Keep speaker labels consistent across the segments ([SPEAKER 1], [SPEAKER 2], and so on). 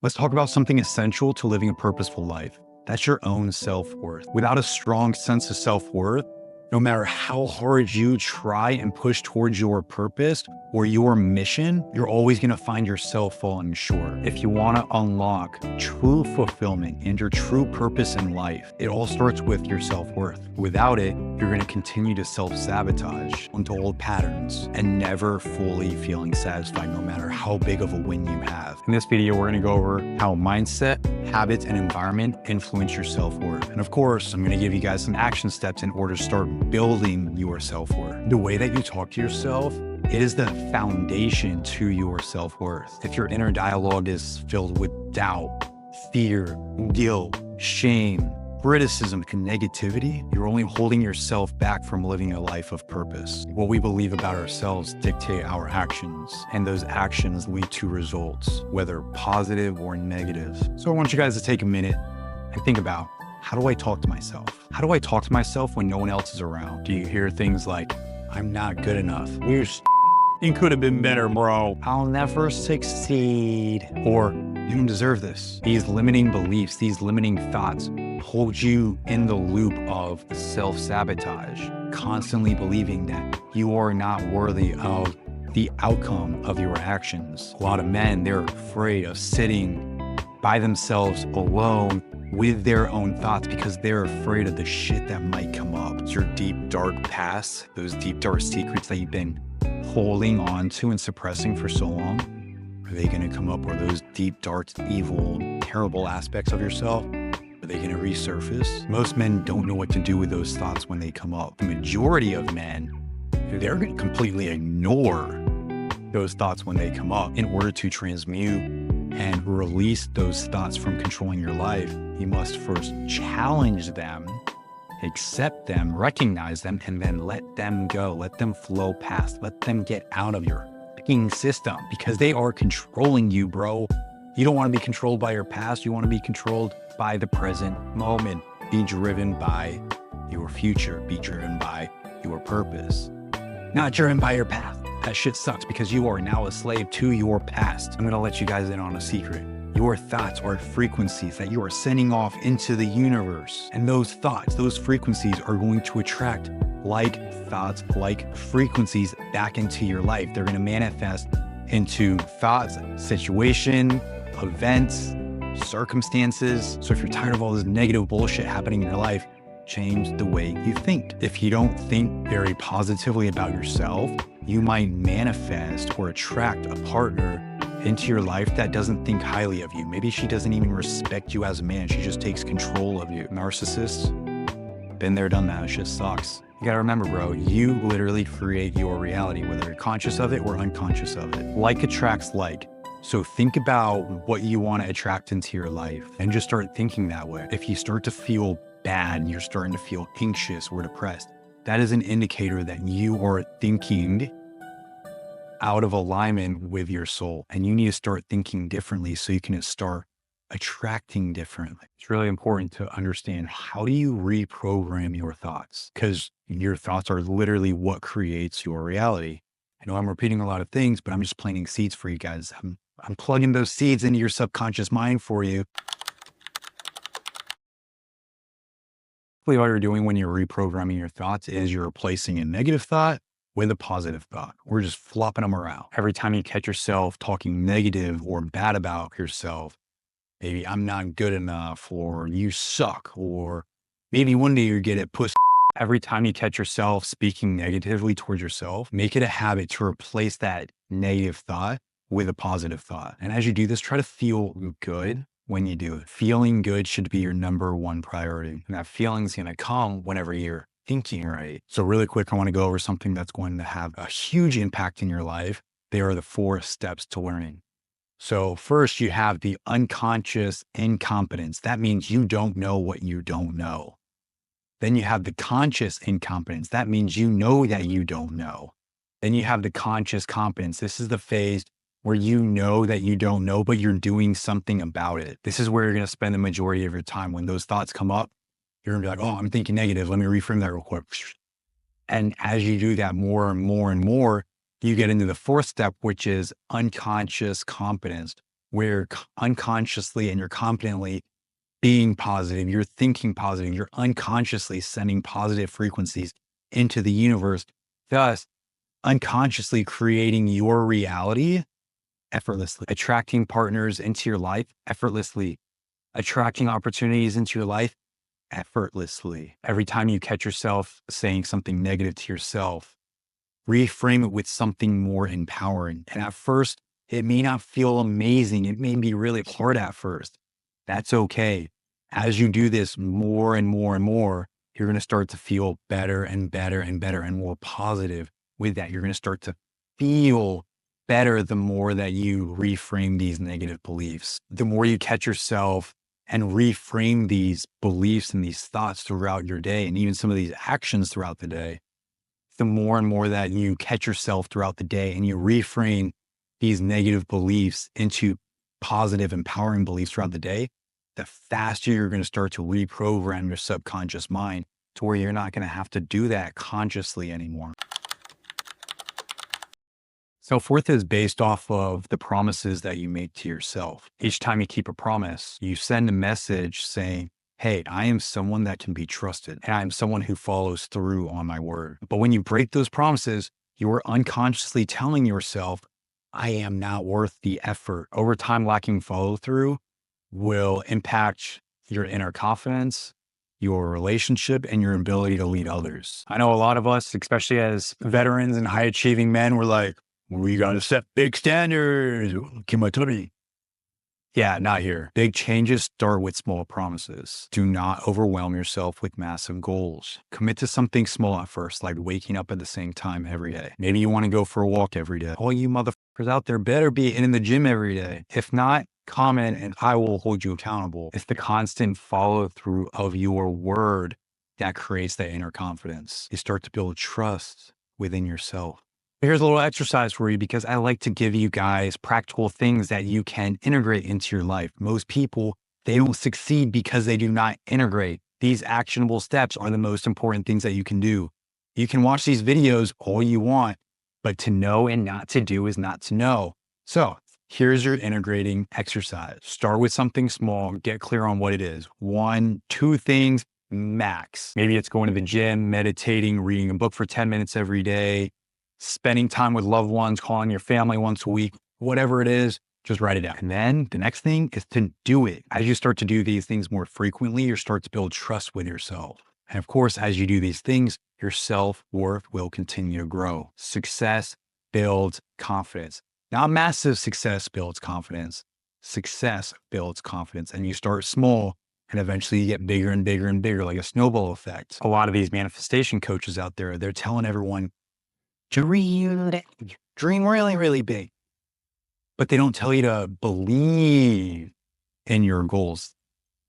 [SPEAKER 1] Let's talk about something essential to living a purposeful life. That's your own self-worth. Without a strong sense of self-worth, no matter how hard you try and push towards your purpose or your mission, you're always going to find yourself falling short. If you want to unlock true fulfillment and your true purpose in life, it all starts with your self-worth. Without it, you're going to continue to self-sabotage into old patterns and never fully feeling satisfied, no matter how big of a win you have. In this video, we're going to go over how mindset, habits, and environment influence your self-worth. And of course, I'm going to give you guys some action steps in order to start building your self-worth. The way that you talk to yourself, it is the foundation to your self-worth. If your inner dialogue is filled with doubt, fear, guilt, shame, criticism, and negativity, you're only holding yourself back from living a life of purpose. What we believe about ourselves dictate our actions, and those actions lead to results, whether positive or negative. So I want you guys to take a minute and think about, how do I talk to myself? How do I talk to myself when no one else is around? Do you hear things like, I'm not good enough? You could have been better, bro. I'll never succeed. Or, you don't deserve this. These limiting beliefs, these limiting thoughts hold you in the loop of self-sabotage, constantly believing that you are not worthy of the outcome of your actions. A lot of men, they're afraid of sitting by themselves alone with their own thoughts because they're afraid of the shit that might come up. It's your deep, dark past, those deep, dark secrets that you've been holding on to and suppressing for so long. Are they going to come up? Or those deep, dark, evil, terrible aspects of yourself? Are they going to resurface? Most men don't know what to do with those thoughts when they come up. The majority of men, they're going to completely ignore those thoughts when they come up. In order to transmute and release those thoughts from controlling your life, you must first challenge them, accept them, recognize them, and then let them go. Let them flow past. Let them get out of your fucking system because they are controlling you, bro. You don't want to be controlled by your past. You want to be controlled by the present moment. Be driven by your future. Be driven by your purpose. Not driven by your past. That shit sucks because you are now a slave to your past. I'm going to let you guys in on a secret. Your thoughts are frequencies that you are sending off into the universe. And those thoughts, those frequencies are going to attract like thoughts, like frequencies back into your life. They're going to manifest into thoughts, situation, events, circumstances. So if you're tired of all this negative bullshit happening in your life, change the way you think. If you don't think very positively about yourself, you might manifest or attract a partner into your life that doesn't think highly of you. Maybe she doesn't even respect you as a man. She just takes control of you. Narcissists, been there, done that. It just sucks. You gotta remember, bro, you literally create your reality, whether you're conscious of it or unconscious of it. Like attracts like. So think about what you want to attract into your life and just start thinking that way. If you start to feel bad and you're starting to feel anxious or depressed, that is an indicator that you are thinking out of alignment with your soul. And you need to start thinking differently so you can start attracting differently. It's really important to understand, how do you reprogram your thoughts? Because your thoughts are literally what creates your reality. I know I'm repeating a lot of things, but I'm just planting seeds for you guys. I'm plugging those seeds into your subconscious mind for you. All you're doing when you're reprogramming your thoughts is you're replacing a negative thought with a positive thought. We're just flopping them around. Every time you catch yourself talking negative or bad about yourself, maybe I'm not good enough, or you suck, or maybe one day you get it pussy. Every time you catch yourself speaking negatively towards yourself, make it a habit to replace that negative thought with a positive thought. And as you do this, try to feel good when you do it. Feeling good should be your number one priority. And that feeling's going to come whenever you're thinking right. So really quick, I want to go over something that's going to have a huge impact in your life. They are the 4 steps to learning. So first, you have the unconscious incompetence. That means you don't know what you don't know. Then you have the conscious incompetence. That means you know that you don't know. Then you have the conscious competence. This is the phase where you know that you don't know, but you're doing something about it. This is where you're going to spend the majority of your time. When those thoughts come up, you're going to be like, oh, I'm thinking negative. Let me reframe that real quick. And as you do that more and more and more, you get into the 4th step, which is unconscious competence. where unconsciously and you're confidently being positive, you're thinking positive, you're unconsciously sending positive frequencies into the universe, thus unconsciously creating your reality effortlessly, attracting partners into your life effortlessly, attracting opportunities into your life effortlessly. Every time you catch yourself saying something negative to yourself, reframe it with something more empowering. And at first, it may not feel amazing. It may be really hard at first. That's okay. As you do this more and more and more, you're going to start to feel better and better and better and more positive with that. You're going to start to feel better the more that you reframe these negative beliefs. The more you catch yourself and reframe these beliefs and these thoughts throughout your day, and even some of these actions throughout the day, the more and more that you catch yourself throughout the day and you reframe these negative beliefs into positive, empowering beliefs throughout the day, the faster you're going to start to reprogram your subconscious mind to where you're not going to have to do that consciously anymore. Self-worth is based off of the promises that you make to yourself. Each time you keep a promise, you send a message saying, hey, I am someone that can be trusted, and I am someone who follows through on my word. But when you break those promises, you are unconsciously telling yourself, I am not worth the effort. Over time, lacking follow through will impact your inner confidence, your relationship, and your ability to lead others. I know a lot of us, especially as veterans and high achieving men, we're like, we got to set big standards. Keep my tummy. Yeah, not here. Big changes start with small promises. Do not overwhelm yourself with massive goals. Commit to something small at first, like waking up at the same time every day. Maybe you want to go for a walk every day. All you motherfuckers out there better be in the gym every day. If not, comment and I will hold you accountable. It's the constant follow through of your word that creates that inner confidence. You start to build trust within yourself. Here's a little exercise for you because I like to give you guys practical things that you can integrate into your life. Most people, they don't succeed because they do not integrate. These actionable steps are the most important things that you can do. You can watch these videos all you want, but to know and not to do is not to know. So here's your integrating exercise. Start with something small, get clear on what it is. 1, 2 things max. Maybe it's going to the gym, meditating, reading a book for 10 minutes every day, spending time with loved ones, calling your family once a week, whatever it is, just write it down. And then the next thing is to do it. As you start to do these things more frequently, you start to build trust with yourself. And of course, as you do these things, your self-worth will continue to grow. Success builds confidence. Not massive success builds confidence. Success builds confidence. And you start small and eventually you get bigger and bigger and bigger, like a snowball effect. A lot of these manifestation coaches out there, they're telling everyone, dream really, really big. But they don't tell you to believe in your goals.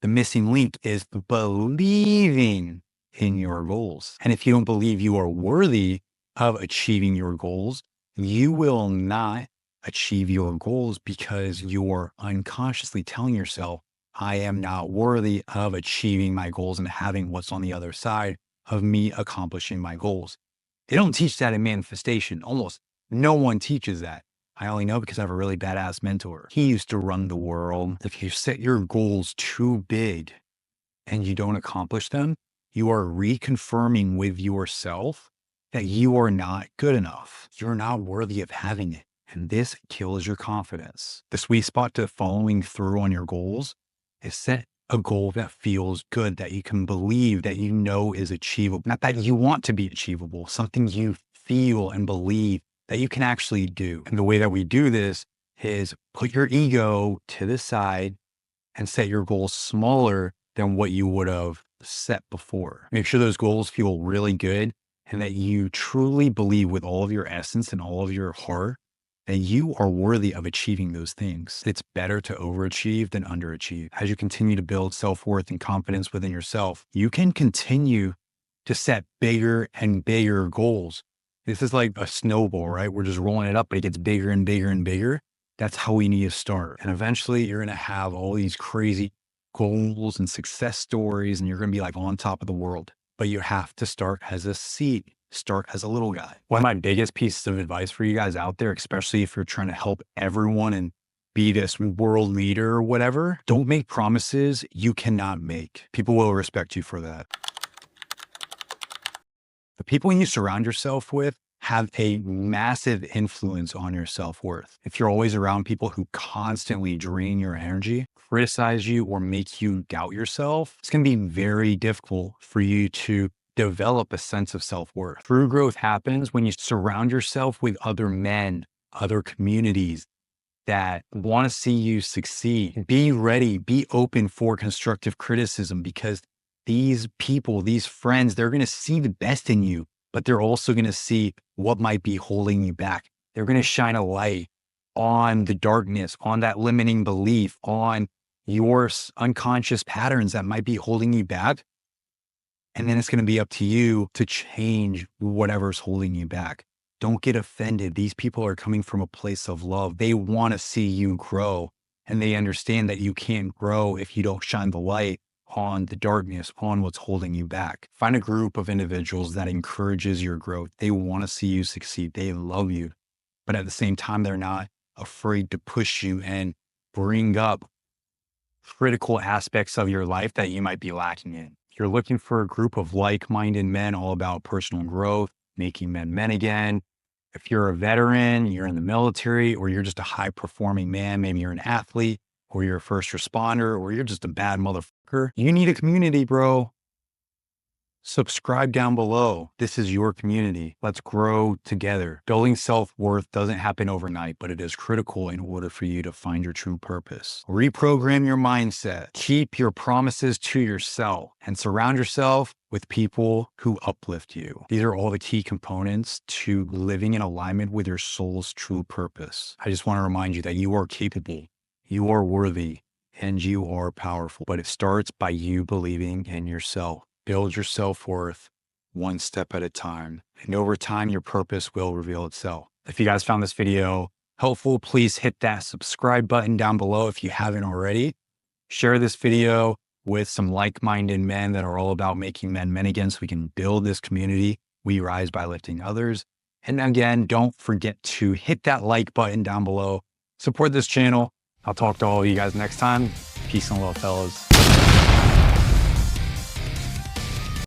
[SPEAKER 1] The missing link is believing in your goals. And if you don't believe you are worthy of achieving your goals, you will not achieve your goals because you're unconsciously telling yourself, I am not worthy of achieving my goals and having what's on the other side of me accomplishing my goals. They don't teach that in manifestation. Almost no one teaches that. I only know because I have a really badass mentor. He used to run the world. If you set your goals too big and you don't accomplish them, you are reconfirming with yourself that you are not good enough. You're not worthy of having it. And this kills your confidence. The sweet spot to following through on your goals is set a goal that feels good, that you can believe, that you know is achievable. Not that you want to be achievable, something you feel and believe that you can actually do. And the way that we do this is put your ego to the side and set your goals smaller than what you would have set before. Make sure those goals feel really good and that you truly believe with all of your essence and all of your heart that you are worthy of achieving those things. It's better to overachieve than underachieve. As you continue to build self-worth and confidence within yourself, you can continue to set bigger and bigger goals. This is like a snowball, right? We're just rolling it up, but it gets bigger and bigger and bigger. That's how we need to start. And eventually you're going to have all these crazy goals and success stories, and you're going to be like on top of the world. But you have to start as a seed. Start as a little guy. One of my biggest pieces of advice for you guys out there, especially if you're trying to help everyone and be this world leader or whatever. Don't make promises you cannot make. People will respect you for that. The people you surround yourself with have a massive influence on your self-worth. If you're always around people who constantly drain your energy, criticize you, or make you doubt yourself, it's going to be very difficult for you to develop a sense of self-worth. True growth happens when you surround yourself with other men, other communities that want to see you succeed. Be ready, be open for constructive criticism, because these people, these friends, they're going to see the best in you, but they're also going to see what might be holding you back. They're going to shine a light on the darkness, on that limiting belief, on your unconscious patterns that might be holding you back. And then it's going to be up to you to change whatever's holding you back. Don't get offended. These people are coming from a place of love. They want to see you grow, and they understand that you can't grow if you don't shine the light on the darkness, on what's holding you back. Find a group of individuals that encourages your growth. They want to see you succeed. They love you, but at the same time, they're not afraid to push you and bring up critical aspects of your life that you might be lacking in. If you're looking for a group of like-minded men all about personal growth, making men men again, if you're a veteran, you're in the military, or you're just a high-performing man, maybe you're an athlete, or you're a first responder, or you're just a bad motherfucker, you need a community, bro. Subscribe down below. This is your community. Let's grow together. Building self-worth doesn't happen overnight, but it is critical in order for you to find your true purpose. Reprogram your mindset. Keep your promises to yourself, and surround yourself with people who uplift you. These are all the key components to living in alignment with your soul's true purpose. I just want to remind you that you are capable, you are worthy, and you are powerful. But it starts by you believing in yourself. Build your self-worth one step at a time, and over time, your purpose will reveal itself. If you guys found this video helpful, please hit that subscribe button down below if you haven't already. Share this video with some like-minded men that are all about making men men again, so we can build this community. We rise by lifting others. And again, don't forget to hit that like button down below. Support this channel. I'll talk to all of you guys next time. Peace and love, fellas.